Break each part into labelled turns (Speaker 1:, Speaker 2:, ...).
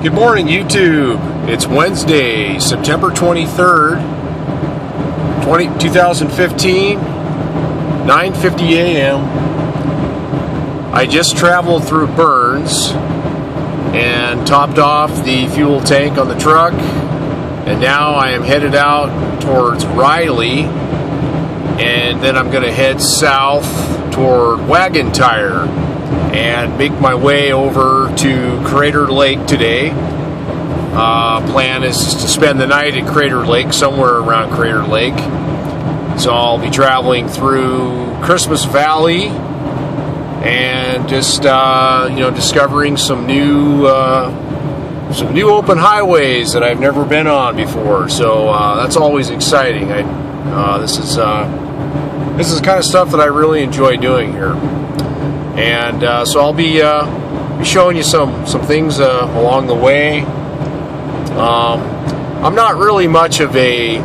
Speaker 1: Good morning, YouTube. It's Wednesday, September 23rd, 2015, 9:50 a.m. I just traveled through Burns and topped off the fuel tank on the truck, and now I am headed out towards Riley, and then I'm going to head south toward Wagon Tire and make my way over to Crater Lake today. Plan is to spend the night at Crater Lake, somewhere around Crater Lake. So I'll be traveling through Christmas Valley and just discovering some new open highways that I've never been on before. So that's always exciting. This is the kind of stuff that I really enjoy doing here. And so I'll be showing you some things along the way. I'm not really much of a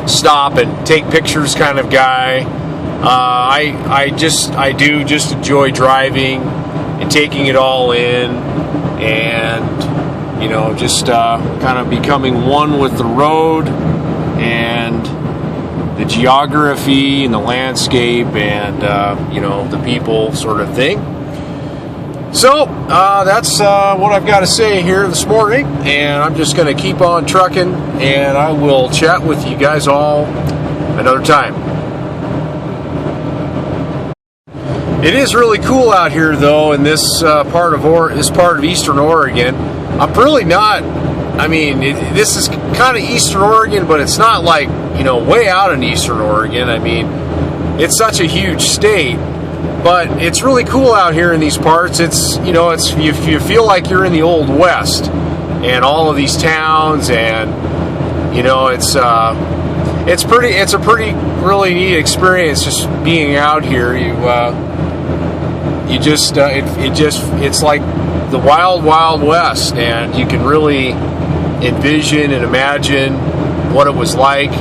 Speaker 1: stop and take pictures kind of guy. I do just enjoy driving and taking it all in, and just kind of becoming one with the road and the geography and the landscape and the people, sort of thing. So that's what I've got to say here this morning, and I'm just going to keep on trucking, and I will chat with you guys all another time. It is really cool out here, though, in this part of Eastern Oregon. I'm really not. I mean, this is kind of Eastern Oregon, but it's not like, way out in Eastern Oregon. I mean, it's such a huge state, but it's really cool out here in these parts. It's, you feel like you're in the Old West, and all of these towns, and, it's a pretty really neat experience just being out here. It's like the wild, wild west, and you can really envision and imagine what it was like.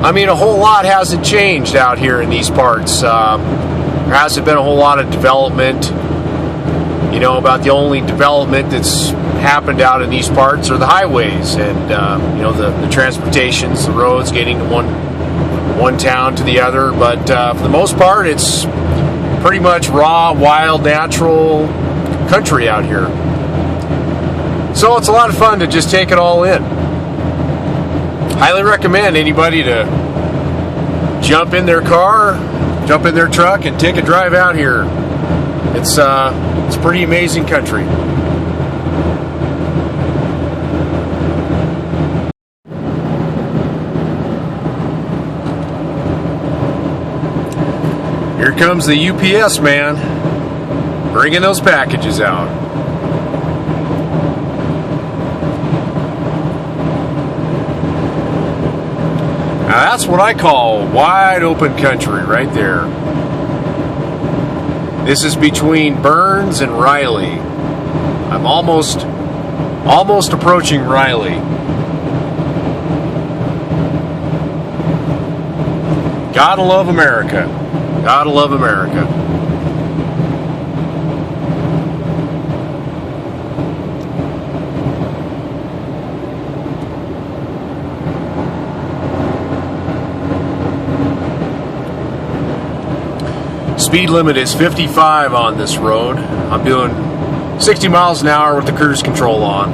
Speaker 1: I mean, a whole lot hasn't changed out here in these parts. There hasn't been a whole lot of development. About the only development that's happened out in these parts are the highways and the transportations, the roads getting from one town to the other. But for the most part, it's pretty much raw, wild, natural country out here. So it's a lot of fun to just take it all in. Highly recommend anybody to jump in their car, jump in their truck, and take a drive out here. It's pretty amazing country. Here comes the UPS man, bringing those packages out. Now that's what I call wide open country right there. This is between Burns and Riley. I'm almost approaching Riley. Gotta love America. Gotta love America. Speed limit is 55 on this road. I'm doing 60 miles an hour with the cruise control on.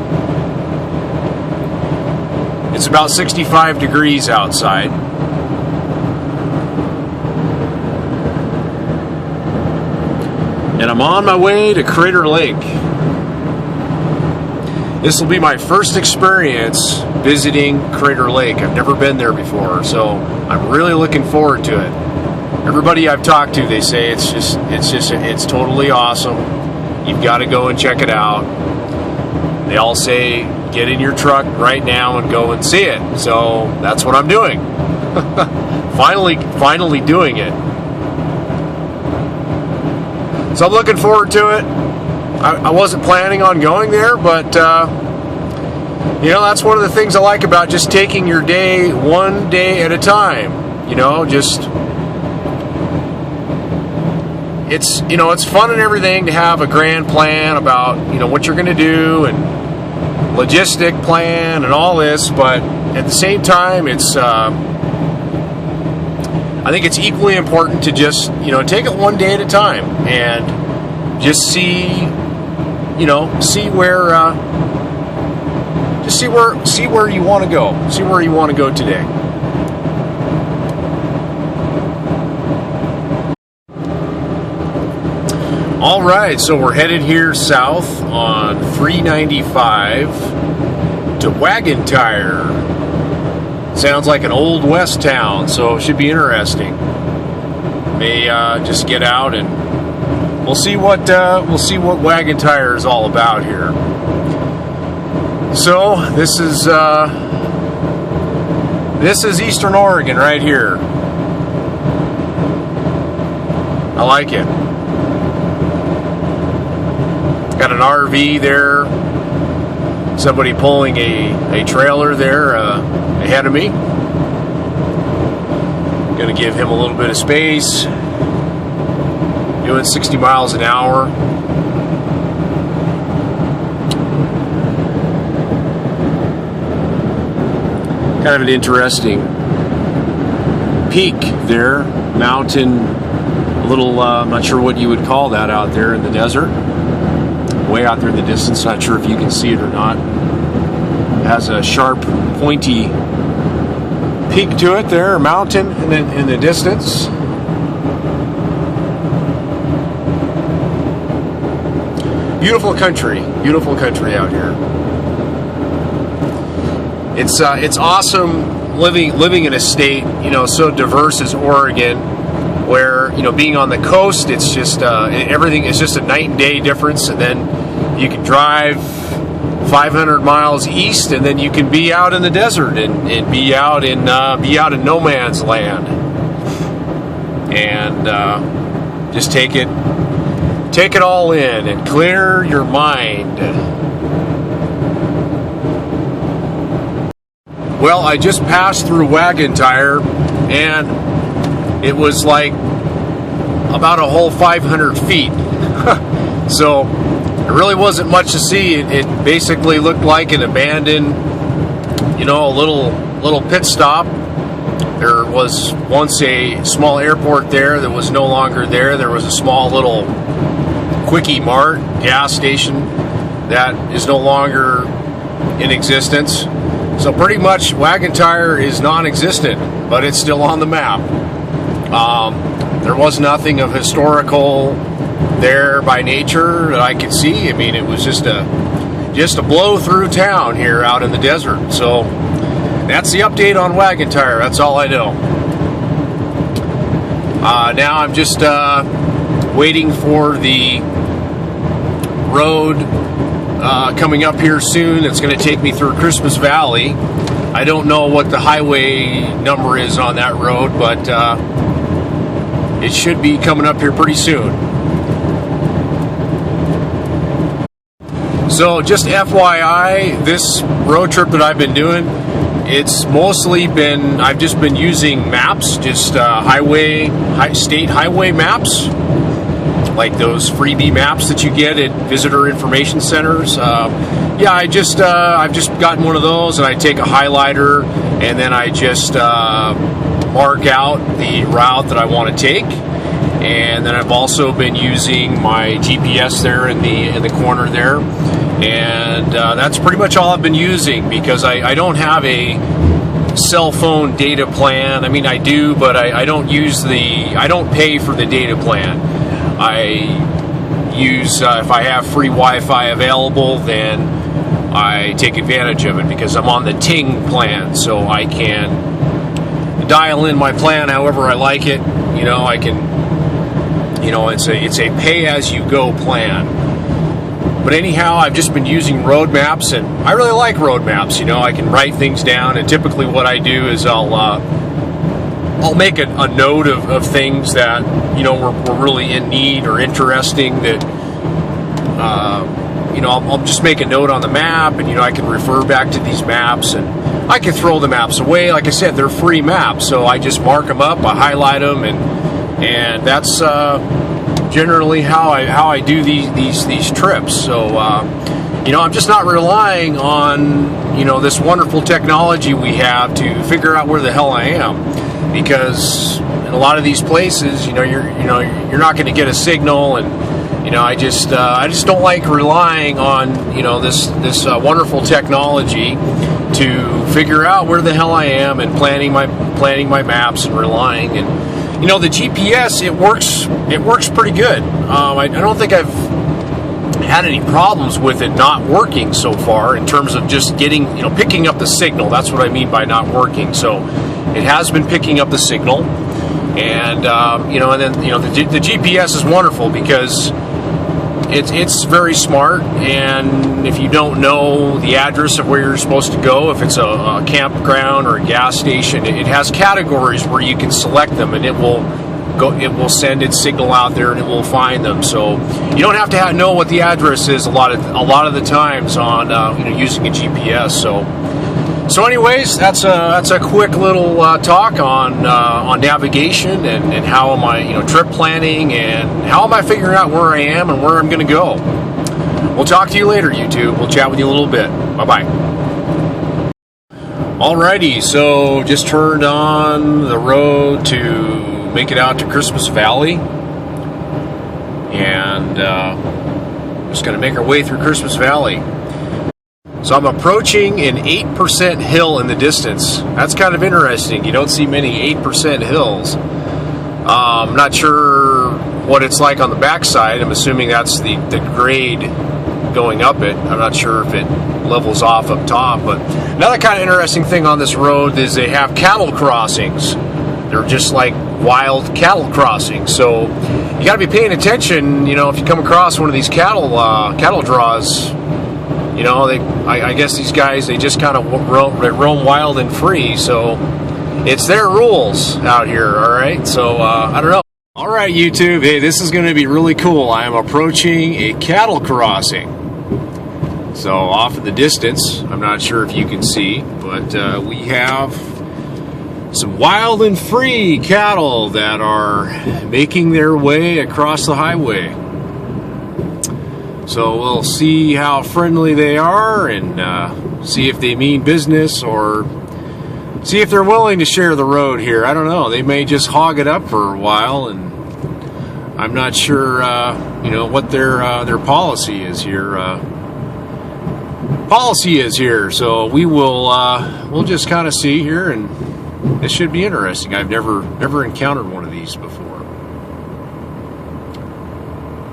Speaker 1: It's about 65 degrees outside. And I'm on my way to Crater Lake. This will be my first experience visiting Crater Lake. I've never been there before, so I'm really looking forward to it. Everybody I've talked to, they say it's totally awesome. You've got to go and check it out. They all say get in your truck right now and go and see it. So that's what I'm doing. Finally doing it. So I'm looking forward to it. I wasn't planning on going there, but that's one of the things I like about just taking your day one day at a time. It's fun and everything to have a grand plan about what you're going to do and logistic plan and all this, but at the same time, it's I think it's equally important to just, you know, take it one day at a time and just see, you know, see where you want to go. See where you want to go today. All right, so we're headed here south on 395 to Wagon Tire. Sounds like an old west town, so it should be interesting. May just get out and we'll see what Wagon Tire is all about here. So this is Eastern Oregon right here. I like it. Got an RV there. Somebody pulling a trailer there ahead of me. Gonna give him a little bit of space. Doing 60 miles an hour. Kind of an interesting peak there, mountain, a little, I'm not sure what you would call that out there in the desert. Way out there in the distance, not sure if you can see it or not. It has a sharp, pointy peak to it there, a mountain in the distance. Beautiful country out here. It's awesome living in a state, you know, so diverse as Oregon, where, you know, being on the coast, it's just everything is just a night and day difference, and then you can drive 500 miles east, and then you can be out in the desert and be out in no man's land, and just take it all in and clear your mind. Well, I just passed through Wagon Tire, and it was like about a whole 500 feet. So it really wasn't much to see. It basically looked like an abandoned, you know, a little pit stop. There was once a small airport there that was no longer there. There was a small little Quickie Mart gas station that is no longer in existence. So pretty much Wagon Tire is non-existent, but it's still on the map. There was nothing of historical there by nature that I could see. I mean, it was just a blow through town here out in the desert. So that's the update on Wagon Tire. That's all I know. Now I'm just waiting for the road coming up here soon. It's going to take me through Christmas Valley. I don't know what the highway number is on that road, but it should be coming up here pretty soon. So just FYI, this road trip that I've been doing, it's mostly been, I've just been using maps, just state highway maps, like those freebie maps that you get at visitor information centers. Yeah, I've just gotten one of those, and I take a highlighter, and then I just mark out the route that I want to take. And then I've also been using my GPS there in the corner there, and that's pretty much all I've been using, because I don't have a cell phone data plan. I mean, I do, but I don't pay for the data plan. I use, if I have free Wi-Fi available, then I take advantage of it, because I'm on the Ting plan, so I can dial in my plan however I like it. You know, I can, you know, it's a pay-as-you-go plan. But anyhow, I've just been using road maps, and I really like road maps. You know, I can write things down, and typically what I do is I'll make a note of things that, you know, were really in need or interesting, that you know, I'll just make a note on the map, and, you know, I can refer back to these maps, and I can throw the maps away. Like I said, they're free maps, so I just mark them up, I highlight them, and that's generally how I do these trips. So I'm just not relying on, this wonderful technology we have to figure out where the hell I am, because in a lot of these places, you're not going to get a signal, and I just don't like relying on this wonderful technology to figure out where the hell I am and planning my maps and relying. And the GPS, it works pretty good. I don't think I've had any problems with it not working so far in terms of just getting, picking up the signal. That's what I mean by not working. So it has been picking up the signal, and and then the GPS is wonderful because it's very smart, and if you don't know the address of where you're supposed to go, if it's a campground or a gas station, it has categories where you can select them, and it will send its signal out there, and it will find them. So you don't have to know what the address is a lot of the times on using a GPS. So anyways, that's a quick little talk on navigation and how am I trip planning, and how am I figuring out where I am and where I'm going to go. We'll talk to you later, YouTube. We'll chat with you a little bit. Bye-bye. Alrighty, so just turned on the road to make it out to Christmas Valley, and just going to make our way through Christmas Valley. So I'm approaching an 8% hill in the distance. That's kind of interesting. You don't see many 8% hills. I'm not sure what it's like on the backside. I'm assuming that's the grade going up it. I'm not sure if it levels off up top. But another kind of interesting thing on this road is they have cattle crossings. They're just like wild cattle crossings. So you got to be paying attention, if you come across one of these cattle draws. I guess these guys, they just kind of roam wild and free, so it's their rules out here, all right? So, I don't know. All right, YouTube, hey, this is going to be really cool. I am approaching a cattle crossing. So, off in the distance, I'm not sure if you can see, but we have some wild and free cattle that are making their way across the highway. So we'll see how friendly they are, and see if they mean business, or see if they're willing to share the road here. I don't know. They may just hog it up for a while, and I'm not sure, what their policy is here. So we'll just kind of see here, and this should be interesting. I've never encountered one of these before.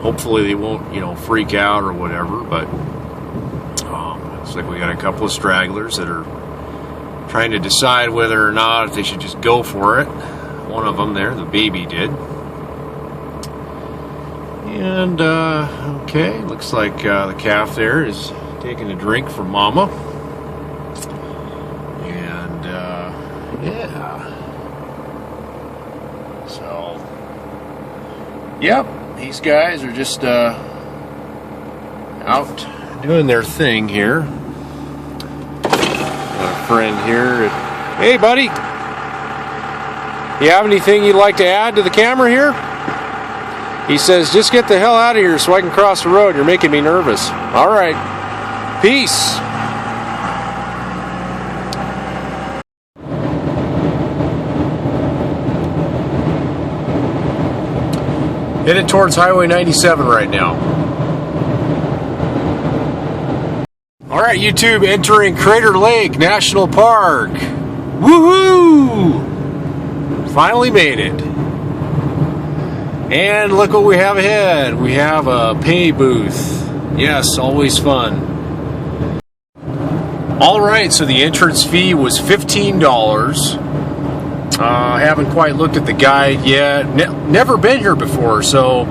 Speaker 1: Hopefully they won't, freak out or whatever, but looks like we got a couple of stragglers that are trying to decide whether or not if they should just go for it. One of them there, the baby did. And, okay, looks like the calf there is taking a drink from Mama. And, yeah. So, yep. These guys are just out doing their thing here. Got a friend here. Hey, buddy. You have anything you'd like to add to the camera here? He says, just get the hell out of here so I can cross the road. You're making me nervous. All right. Peace. Headed towards Highway 97 right now. All right, YouTube, entering Crater Lake National Park. Woohoo! Finally made it. And look what we have ahead. We have a pay booth. Yes, always fun. All right, so the entrance fee was $15. I haven't quite looked at the guide yet. Never been here before, so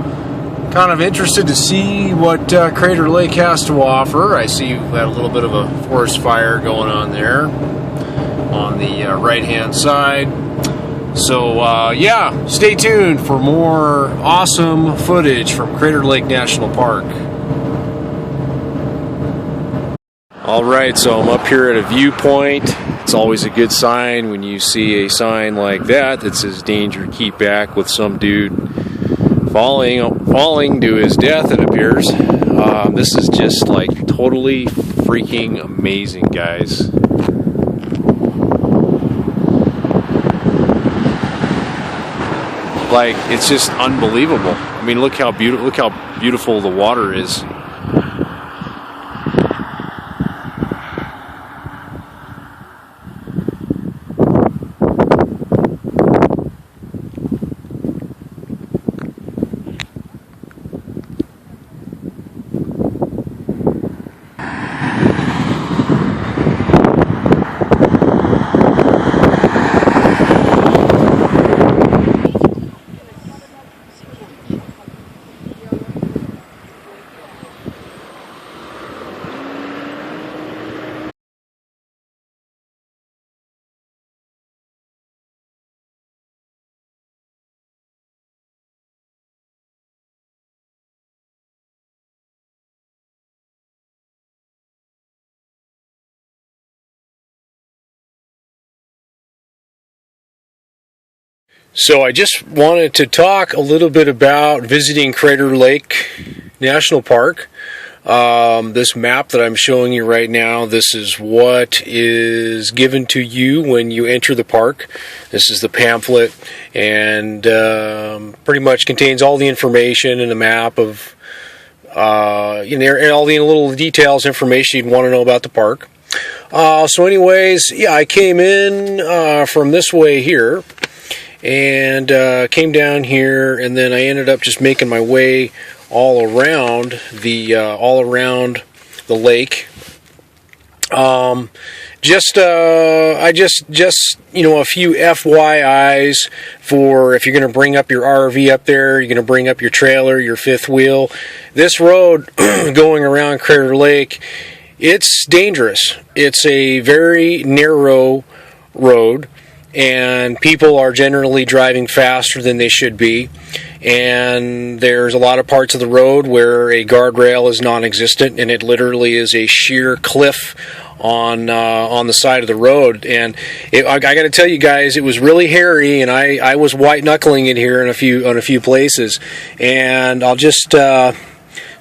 Speaker 1: kind of interested to see what Crater Lake has to offer. I see we've got a little bit of a forest fire going on there on the right-hand side. So, yeah, stay tuned for more awesome footage from Crater Lake National Park. All right, so I'm up here at a viewpoint. It's always a good sign when you see a sign like that that says danger, keep back, with some dude falling to his death, it appears. This is just like totally freaking amazing, guys. Like, it's just unbelievable. I mean, look how beautiful the water is. So I just wanted to talk a little bit about visiting Crater Lake National Park. This map that I'm showing you right now, this is what is given to you when you enter the park. This is the pamphlet, and pretty much contains all the information in the map of and all the little details, information you'd want to know about the park. So anyways, yeah, I came in from this way here, and came down here, and then I ended up just making my way all around the lake. I just a few FYIs for if you're going to bring up your RV up there, you're going to bring up your trailer, your fifth wheel. This road going around Crater Lake, it's dangerous. It's a very narrow road, and people are generally driving faster than they should be. And there's a lot of parts of the road where a guardrail is non-existent, and it literally is a sheer cliff on the side of the road. And I got to tell you guys, it was really hairy, and I was white knuckling it here on a few places. And I'll just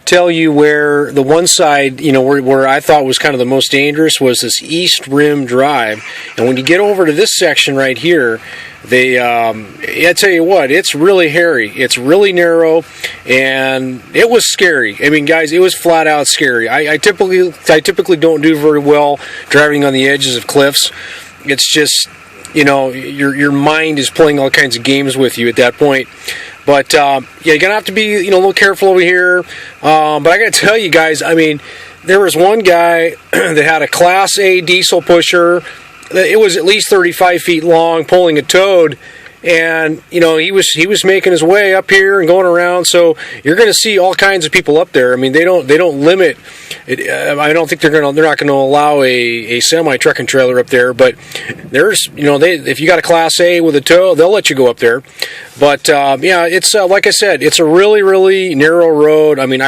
Speaker 1: tell you where the one side, where I thought was kind of the most dangerous was this East Rim Drive. And when you get over to this section right here, I tell you what, it's really hairy. It's really narrow, and it was scary. I mean, guys, it was flat out scary. I typically don't do very well driving on the edges of cliffs. It's just, your mind is playing all kinds of games with you at that point. But yeah, you're gonna have to be a little careful over here. But I gotta tell you guys, I mean, there was one guy that had a Class A diesel pusher. It was at least 35 feet long, pulling a toad, and he was making his way up here and going around. So you're going to see all kinds of people up there. I mean, they don't limit it. I don't think they're not going to allow a semi truck and trailer up there. But there's if you got a Class A with a tow, they'll let you go up there. But yeah, it's like I said, it's a really, really narrow road. I mean,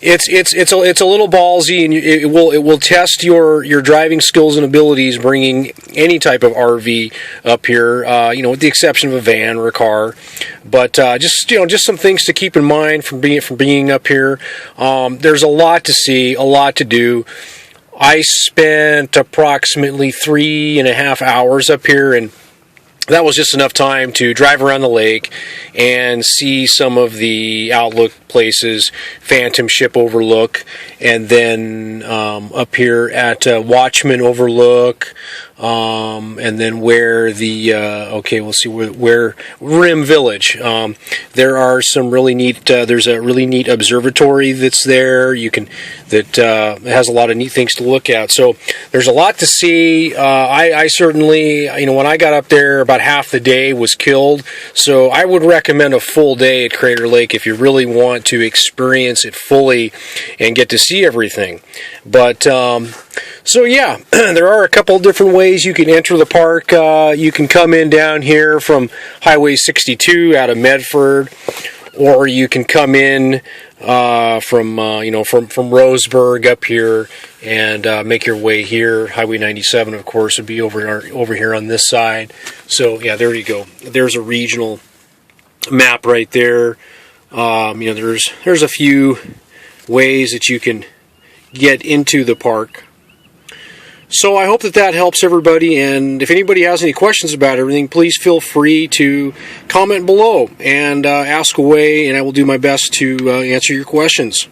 Speaker 1: It's a little ballsy, and it will test your driving skills and abilities bringing any type of RV up here, with the exception of a van or a car. But just some things to keep in mind from being up here. There's a lot to see, a lot to do. I spent approximately 3.5 hours up here, and that was just enough time to drive around the lake and see some of the outlook places, Phantom Ship Overlook, and then up here at Watchman Overlook, and then where where Rim Village. There are some really neat. There's a really neat observatory that's there. That has a lot of neat things to look at. So there's a lot to see. I certainly, when I got up there, about half the day was killed. So I would recommend a full day at Crater Lake if you really want to experience it fully and get to see everything. But so yeah, there are a couple different ways you can enter the park. You can come in down here from Highway 62 out of Medford, or you can come in from Roseburg up here and make your way here. Highway 97, of course, would be over here on this side. So yeah, there you go. There's a regional map right there. There's a few ways that you can get into the park. So I hope that helps everybody, and if anybody has any questions about everything, please feel free to comment below and ask away, and I will do my best to answer your questions.